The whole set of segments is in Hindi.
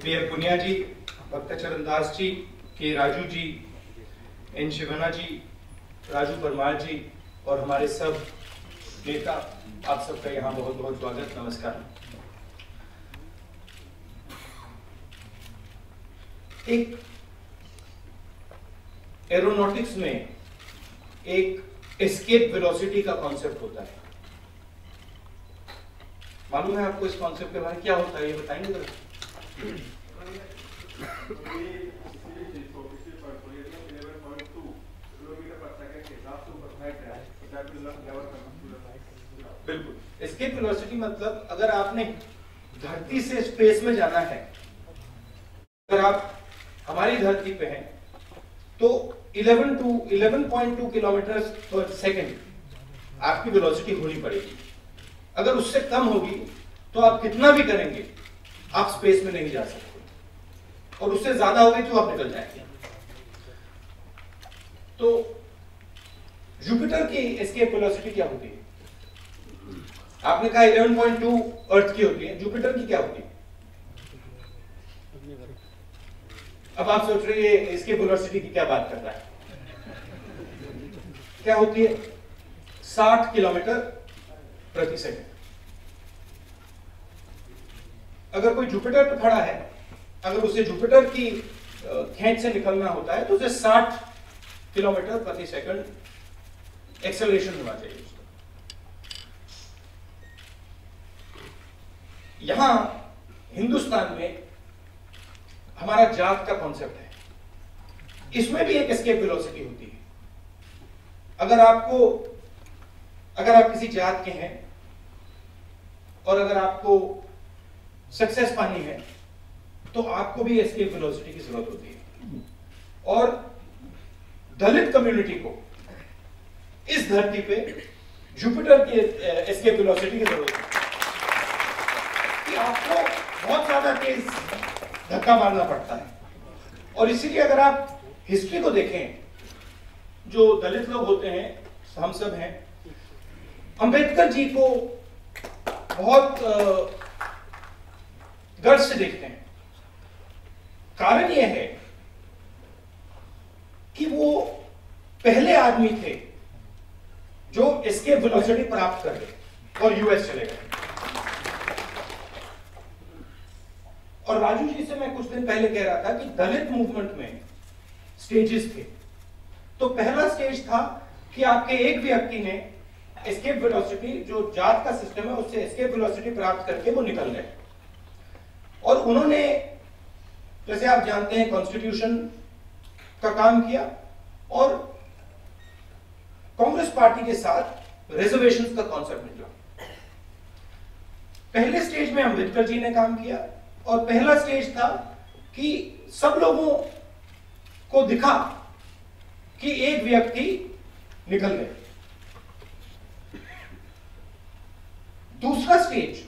B.F. पुनिया जी, भक्त चरण दास जी, के राजू जी, एन शिवना जी, राजू परमार जी और हमारे सब नेता, आप सबका यहाँ बहुत बहुत स्वागत, नमस्कार। एक एरोनॉटिक्स में एक एस्केप वेलोसिटी का कॉन्सेप्ट होता है। मालूम है आपको इस कॉन्सेप्ट के बारे में क्या होता है, ये बताएंगे जरा? बिल्कुल, एस्केप वेलोसिटी मतलब अगर आपने धरती से स्पेस में जाना है, अगर आप हमारी धरती पे हैं तो 11.2 किलोमीटर पर सेकेंड आपकी वेलोसिटी होनी पड़ेगी। अगर उससे कम होगी तो आप कितना भी करेंगे आप स्पेस में नहीं जा सकते, और उससे ज्यादा होगी तो आप निकल जाएंगे। तो जुपिटर की एस्केप वेलोसिटी क्या होती है? आपने कहा 11.2 अर्थ की होती है, जुपिटर की क्या होती है? अब आप सोच रहे हैं एस्केप वेलोसिटी की क्या बात कर रहा है? क्या होती है? 60 किलोमीटर प्रति सेकंड। अगर कोई जुपिटर पर खड़ा है, अगर उसे जुपिटर की खेच से निकलना होता है तो उसे 60 किलोमीटर प्रति सेकंड एक्सेलरेशन होना चाहिए उसका। यहां हिंदुस्तान में हमारा जात का कॉन्सेप्ट है, इसमें भी एक एस्केप वेलोसिटी होती है। अगर आप किसी जात के हैं और अगर आपको सक्सेस पानी है तो आपको भी एस्केप वेलोसिटी की जरूरत होती है। और दलित कम्युनिटी को इस धरती पे जुपिटर की एस्केप वेलोसिटी की जरूरत है कि आपको बहुत ज्यादा तेज धक्का मारना पड़ता है। और इसीलिए अगर आप हिस्ट्री को देखें, जो दलित लोग होते हैं, हम सब हैं, अंबेडकर जी को बहुत गर्व से देखते हैं। कारण यह है कि वो पहले आदमी थे जो एस्केप वेलोसिटी प्राप्त कर गए और यूएस चले गए। और राजू जी से मैं कुछ दिन पहले कह रहा था कि दलित मूवमेंट में स्टेजेस थे। तो पहला स्टेज था कि आपके एक व्यक्ति ने एस्केप वेलोसिटी, जो जात का सिस्टम है, उससे एस्केप वेलोसिटी प्राप्त करके वो निकल गए। और उन्होंने, जैसे आप जानते हैं, कॉन्स्टिट्यूशन का काम किया और कांग्रेस पार्टी के साथ रिजर्वेशंस का कॉन्सेप्ट निकला। पहले स्टेज में अंबेडकर जी ने काम किया और पहला स्टेज था कि सब लोगों को दिखा कि एक व्यक्ति निकल गए। दूसरा स्टेज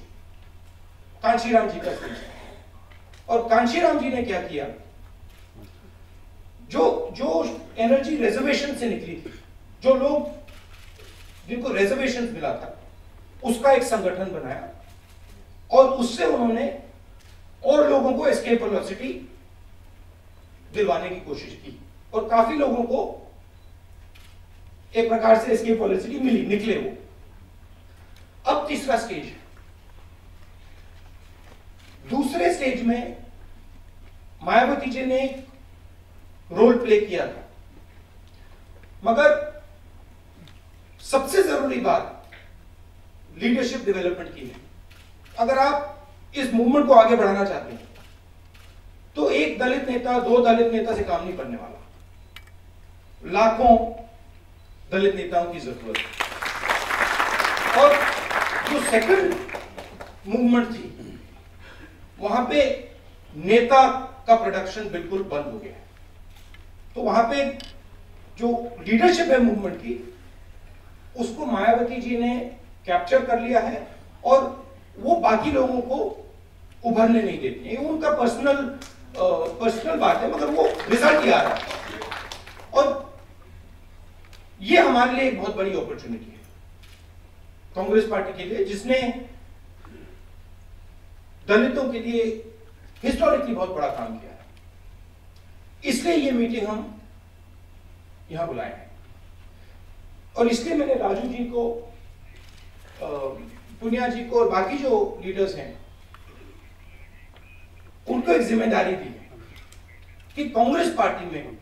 कांशीराम जी का स्टेज, और कांशीराम जी ने क्या किया, जो एनर्जी रिजर्वेशन से निकली थी, जो लोग जिनको रिजर्वेशन मिला था, उसका एक संगठन बनाया और उससे उन्होंने और लोगों को एस्केप वेलोसिटी दिलवाने की कोशिश की और काफी लोगों को एक प्रकार से एस्केप वेलोसिटी मिली, निकले वो। अब तीसरा स्टेज है। दूसरे स्टेज में मायावती जी ने रोल प्ले किया था, मगर सबसे जरूरी बात लीडरशिप डेवलपमेंट की है। अगर आप इस मूवमेंट को आगे बढ़ाना चाहते हैं तो एक दलित नेता, दो दलित नेता से काम नहीं बनने वाला, लाखों दलित नेताओं की जरूरत है। और जो सेकंड मूवमेंट थी, वहां पे नेता का प्रोडक्शन बिल्कुल बंद हो गया। तो वहां पे जो लीडरशिप है मूवमेंट की, उसको मायावती जी ने कैप्चर कर लिया है और वो बाकी लोगों को उभरने नहीं देती है। उनका पर्सनल बात है, मगर वो रिजल्ट ही आ रहा है। और ये हमारे लिए एक बहुत बड़ी अपॉर्चुनिटी है कांग्रेस पार्टी के लिए, जिसने दलितों के लिए हिस्टोरिकली बहुत बड़ा काम किया है। इसलिए ये मीटिंग हम यहां बुलाए हैं और इसलिए मैंने राजू जी को, पुनिया जी को और बाकी जो लीडर्स हैं उनको एक जिम्मेदारी दी है कि कांग्रेस पार्टी में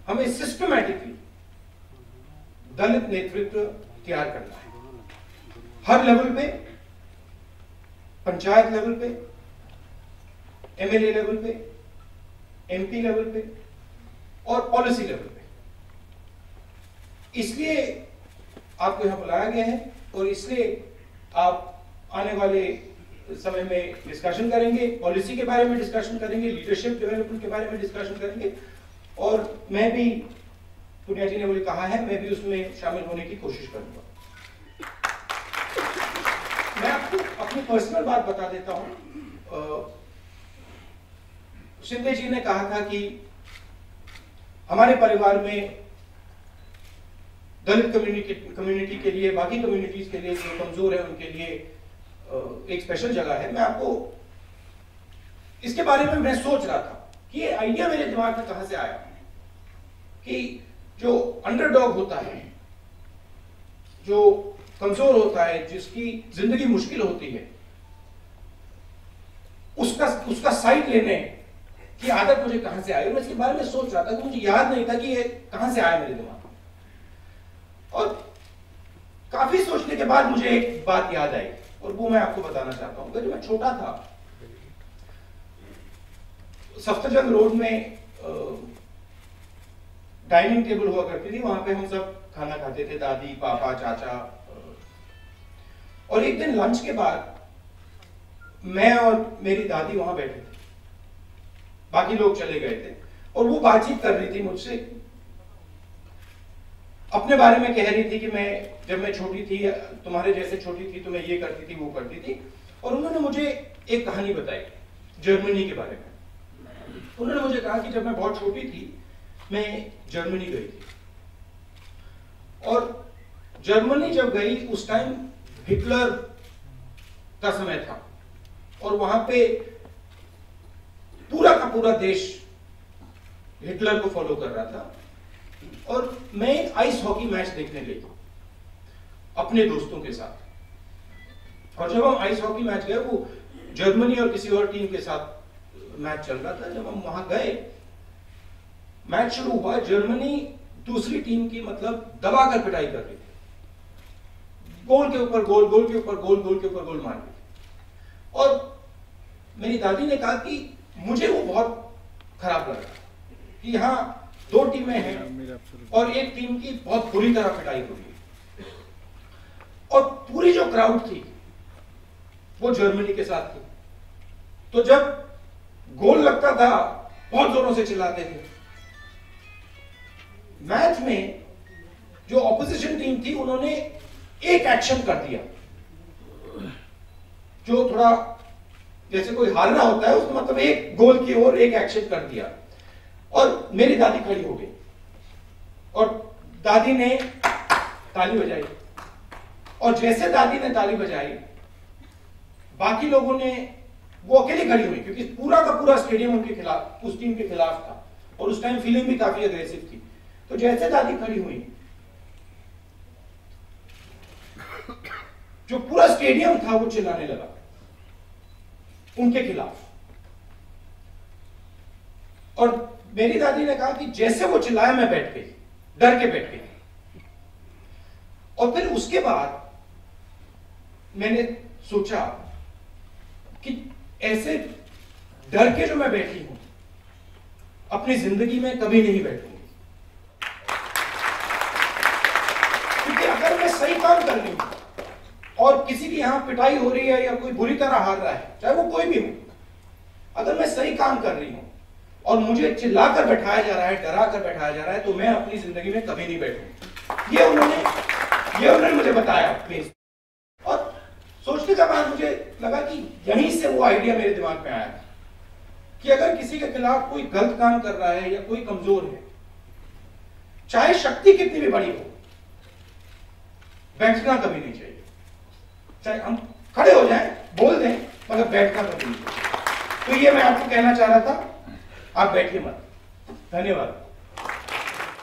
हमें सिस्टमैटिकली दलित नेतृत्व तैयार करना है, हर लेवल पे, पंचायत लेवल पे, एमएलए लेवल पे, एमपी लेवल पे और पॉलिसी लेवल पे। इसलिए आपको यहां बुलाया गया है और इसलिए आप आने वाले समय में डिस्कशन करेंगे, पॉलिसी के बारे में डिस्कशन करेंगे, लीडरशिप डेवलपमेंट के बारे में डिस्कशन करेंगे और मैं भी, पुनिया जी ने मुझे कहा है, मैं भी उसमें शामिल होने की कोशिश करूंगा। मैं आपको अपनी पर्सनल बात बता देता हूं। शिंदे जी ने कहा था कि हमारे परिवार में दलित कम्युनिटी के लिए, बाकी कम्युनिटीज के लिए जो कमजोर है उनके लिए एक स्पेशल जगह है। मैं आपको इसके बारे में मैं सोच रहा था कि ये आइडिया मेरे दिमाग में कहां से आया कि जो अंडरडॉग होता है, जो कमजोर होता है, जिसकी जिंदगी मुश्किल होती है, उसका साइड लेने की आदत मुझे कहां से आई। मैं इसके बारे में सोच रहा था कि मुझे याद नहीं था कि ये कहां से आया मेरे दिमाग में। और काफी सोचने के बाद मुझे एक बात याद आई और वो मैं आपको बताना चाहता हूं। जब मैं छोटा था, सफ्दरजंग रोड में डाइनिंग टेबल हुआ करती थी, वहां पे हम सब खाना खाते थे, दादी, पापा, चाचा। और एक दिन लंच के बाद मैं और मेरी दादी वहां बैठे थे, बाकी लोग चले गए थे और वो बातचीत कर रही थी मुझसे, अपने बारे में कह रही थी कि जब मैं छोटी थी, तुम्हारे जैसे छोटी थी, तो मैं ये करती थी, वो करती थी। और उन्होंने मुझे एक कहानी बताई जर्मनी के बारे में। उन्होंने मुझे कहा कि जब मैं बहुत छोटी थी, मैं जर्मनी गई थी और जर्मनी जब गई उस टाइम हिटलर का समय था और वहां पे पूरा का पूरा देश हिटलर को फॉलो कर रहा था। और मैं एक आइस हॉकी मैच देखने गई अपने दोस्तों के साथ। और जब हम आइस हॉकी मैच गए, वो जर्मनी और किसी और टीम के साथ मैच चल रहा था। जब हम वहां गए, मैच शुरू हुआ, जर्मनी दूसरी टीम की मतलब दबाकर पिटाई कर रही थी, गोल के ऊपर गोल, गोल के ऊपर गोल, गोल के ऊपर गोल मार रही थी। और मेरी दादी ने कहा कि मुझे वो बहुत खराब लगा कि यहाँ दो टीमें हैं और एक टीम की बहुत बुरी तरह पिटाई हो रही है और पूरी जो क्राउड थी वो जर्मनी के साथ थी। तो जब गोल लगता था बहुत जोरों से चिल्लाते थे। मैच में जो ऑपोजिशन टीम थी उन्होंने एक एक्शन कर दिया जो थोड़ा जैसे कोई हारना होता है, उसका मतलब एक गोल की ओर एक एक्शन कर दिया और मेरी दादी खड़ी हो गई और दादी ने ताली बजाई। और जैसे दादी ने ताली बजाई, बाकी लोगों ने, वो अकेली खड़ी हुई क्योंकि पूरा का पूरा स्टेडियम उनके खिलाफ, उस टीम के खिलाफ था और उस टाइम फीलिंग भी काफी अग्रेसिव थी। तो जैसे दादी खड़ी हुई, जो पूरा स्टेडियम था वो चिल्लाने लगा उनके खिलाफ। और मेरी दादी ने कहा कि जैसे वो चिल्लाया मैं बैठ गई, डर के बैठ गई। और फिर उसके बाद मैंने सोचा कि ऐसे डर के जो मैं बैठी हूं, अपनी जिंदगी में कभी नहीं बैठूंगी। क्योंकि अगर मैं सही काम कर रही हूं और किसी की यहां पिटाई हो रही है या कोई बुरी तरह हार रहा है, चाहे वो कोई भी हो, अगर मैं सही काम कर रही हूं और मुझे चिल्लाकर बैठाया जा रहा है, डरा कर बैठाया जा रहा है, तो मैं अपनी जिंदगी में कभी नहीं बैठूंगा। ये उन्होंने मुझे बताया प्लीज। और सोचने के बाद मुझे लगा कि यहीं से वो आइडिया मेरे दिमाग में आया कि अगर किसी के खिलाफ कोई गलत काम कर रहा है या कोई कमजोर है, चाहे शक्ति कितनी भी बड़ी हो, बैठना कभी नहीं चाहिए। चाहे हम खड़े हो जाएं, बोल दें, मगर बैठना कभी नहीं चाहिए। तो ये मैं आपको कहना चाह रहा था, आप बैठिए मत। धन्यवाद।